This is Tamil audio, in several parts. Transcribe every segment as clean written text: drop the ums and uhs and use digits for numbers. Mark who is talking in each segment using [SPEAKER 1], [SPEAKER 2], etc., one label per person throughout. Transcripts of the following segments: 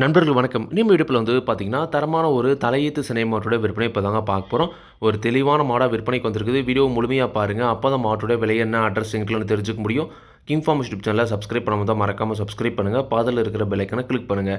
[SPEAKER 1] நண்பர்கள் வணக்கம். நம்ம இடுப்புல வந்து பார்த்தீங்கன்னா, தரமான ஒரு தலையீத்து சினை மாட்டோட விற்பனை இப்ப தாங்க பார்க்க போறோம். ஒரு தெளிவான மாடா விற்பனைக்கு வந்திருக்குது. வீடியோ முழுமையா பாருங்க. அப்பதான் மாட்டோட விலை என்ன, அட்ரஸ் எங்கிட்டன்னு தெரிஞ்சுக்க முடியும். கிங் ஃபார்ம்ஸ் யூடியூப் சேனல சப்ஸ்கிரைப் பண்ணாம இருந்தா மறக்காம சப்ஸ்கிரைப் பண்ணுங்க. பக்கத்துல இருக்கிற பெல் ஐகான கிளிக் பண்ணுங்க.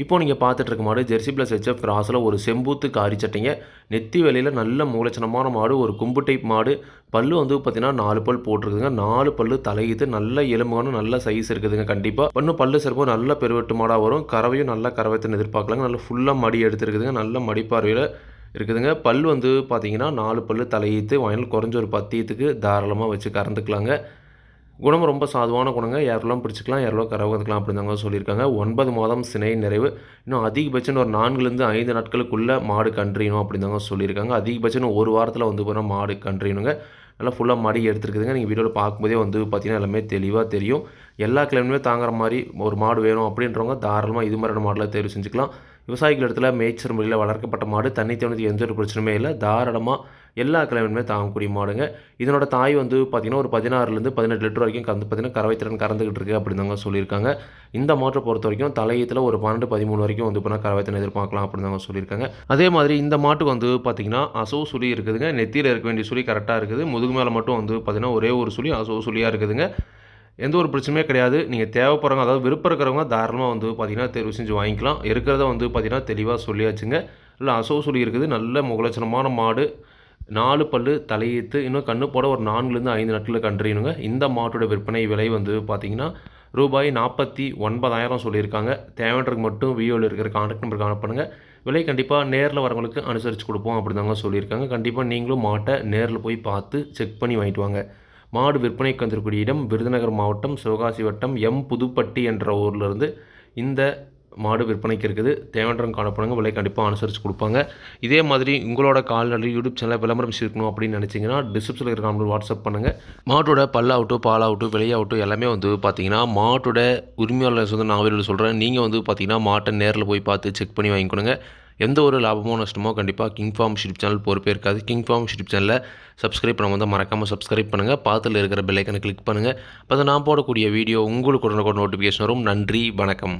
[SPEAKER 1] இப்போ நீங்க பார்த்துட்டு இருக்க மாடு ஜெர்சி பிளஸ் ஹெச்எஃப் கிராஸ்ல ஒரு செம்பூத்து காரி சட்டைங்க. நெத்தி வேலையில நல்ல மூலச்சனமான மாடு. ஒரு கொம்பு டைப் மாடு. பல்லு வந்து பார்த்தீங்கன்னா 4 பல் போட்டிருக்குதுங்க. 4 பல்லு தலையீத்து நல்ல எலும்பான நல்ல சைஸ் இருக்குதுங்க கண்டிப்பா. இன்னும் பல்லு சிறப்பு நல்ல பெருவெட்டு மாடா வரும். கறவையும் நல்ல கறவைன்னு எதிர்பார்க்கலாங்க. நல்ல ஃபுல்லா மடி எடுத்திருக்குதுங்க. நல்ல மடி பார்வையில இருக்குதுங்க. பல் வந்து பார்த்தீங்கன்னா 4 பல்லு தலையீத்து. வாயில குறைஞ்ச ஒரு 10 ஈத்துக்கு தாராளமா வச்சு கறந்துக்கலாங்க. குணம் ரொம்ப சாதுவான குணங்க. யாரெல்லாம் பிடிச்சுக்கலாம், யாரெல்லாம் கறந்துக்கலாம் அப்படிதாங்க சொல்லியிருக்காங்க. 9 மாதம் சினை நிறைவு. இன்னும் அதிகபட்சம் ஒரு 4லேருந்து 5 நாட்களுக்குள்ள மாடு கன்றீணும் அப்படின்னு தாங்க சொல்லியிருக்காங்க. அதிகபட்சம் ஒரு வாரத்தில வந்து பார்த்தீங்கன்னா மாடு கன்றீணுங்க. நல்லா ஃபுல்லா மடி எடுத்துருக்குதுங்க. நீங்க வீடியோல பார்க்கும்போதே வந்து பார்த்தீங்கன்னா, எல்லாமே தெளிவா தெரியும். எல்லா கிளைமேட்டுமே தாங்குற மாரி ஒரு மாடு வேணும் அப்படின்றவங்க தாராளமா இது மாதிரியான மாடுல தேர்வு செஞ்சுக்கலாம். விவசாயிகள் இடத்துல மேய்ச்சல் முறையில வளர்க்கப்பட்ட மாடு. தண்ணி தவணைக்கு எந்த ஒரு பிரச்சனையுமே இல்ல. தாராளமா எல்லா கிளைமேட்டுமே தாங்கக்கூடிய மாடுங்க. இதனோட தாய் வந்து பார்த்தீங்கன்னா, ஒரு 16லேருந்து 18 லிட்டர் வரைக்கும் கறந்து பார்த்தீங்கன்னா, கறவை திறன் கறந்துகிட்டு இருக்கு அப்படின்னு தாங்க சொல்லியிருக்காங்க. இந்த மாற்ற பொறுத்தவரைக்கும் தலையீத்துல ஒரு 12, 13 வரைக்கும் வந்து பார்த்தீங்கன்னா, கறவை திறன் எதிர்பார்க்கலாம் அப்படின்னு தாங்க சொல்லியிருக்காங்க. அதே மாதிரி இந்த மாட்டுக்கு வந்து பார்த்தீங்கன்னா, அசவு சுழி இருக்குதுங்க. நெத்தியில இருக்க வேண்டிய சுழி கரெக்ட்டா இருக்குது. முதுகு மேல மட்டும் வந்து பார்த்தீங்கன்னா, ஒரே ஒரு சுழி அசவு சுழியா இருக்குதுங்க. எந்த ஒரு பிரச்சனையுமே கிடையாது. நீங்க தேவைப்படுறவங்க, அதாவது விருப்பம் இருக்கிறவங்க தாராளமா வந்து பார்த்தீங்கன்னா, தேர்வு செஞ்சு வாங்கிக்கலாம். இருக்கிறத வந்து பார்த்தீங்கன்னா, தெளிவா சொல்லியாச்சுங்க. நல்ல அசவு சுழி இருக்குது. நல்ல முகலட்சணமான மாடு. 4 பல்லு தலையீத்து. இன்னும் கண்ணு போட ஒரு 4லேருந்து 5 நாட்கள்ல கன்றீணுங்க. இந்த மாட்டோட விற்பனை விலை வந்து பார்த்தீங்கன்னா, ரூபாய் 49,000 சொல்லியிருக்காங்க. தேவைன்றவங்க மட்டும் வீடியோல இருக்கிற கான்டாக்ட் நம்பருக்கு அனுப்புங்க. விலை கண்டிப்பா நேர்ல வரவங்களுக்கு அனுசரிச்சு குடுப்போம் அப்படின்னு தாங்க சொல்லியிருக்காங்க. கண்டிப்பா நீங்களும் மாட்ட நேர்ல போய் பார்த்து செக் பண்ணி வாங்கிட்டு வாங்க. மாடு விற்பனைக்கு வந்திருக்கக்கூடிய இடம் விருதுநகர் மாவட்டம், சிவகாசி வட்டம், புதுப்பட்டி என்ற ஊர்லேருந்து இந்த மாடு விற்பனைக்கு இருக்குது. தேவைன்றவங்க காணப்படுங்க. விலை கண்டிப்பாக அனுசரித்து கொடுப்பாங்க. இதே மாதிரி உங்களோட கால்நடை யூடியூப் சேனலில் விளம்பரம் சேர்க்கணும் அப்படின்னு நினச்சிங்கன்னா டிஸ்கிரிப்ஷனில் இருக்கிற நம்பருக்கு வாட்ஸ்அப் பண்ணுங்கள். மாட்டோட பல்லாகட்டும், பாலாகட்டும், விலையாகட்டும் எல்லாமே வந்து பார்த்தீங்கன்னா மாட்டோட உரிமையாளர் வந்து நான் வெளியில் சொல்கிறேன். நீங்கள் வந்து பார்த்தீங்கன்னா மாட்டை நேரில் போய் பார்த்து செக் பண்ணி வாங்கிக்கணுங்க. எந்த ஒரு லாபமோ நஷ்டமோ கண்டிப்பாக கிங் ஃபார்ம்ஸ் யூடியூப் சேனல் பொறுப்பே இருக்காது. கிங் ஃபார்ம்ஸ் யூடியூப் சேனலில் சப்ஸ்கிரைப் பண்ண வந்தால் மறக்காமல் சப்ஸ்கிரைப் பண்ணுங்கள். பக்கத்தில் இருக்கிற பெல் ஐக்கனை கிளிக் பண்ணுங்கள். அப்போ தான் நான் போடக்கூடிய வீடியோ உங்களுக்கு உடனுக்குடன் நோட்டிஃபிகேஷன் வரும். நன்றி, வணக்கம்.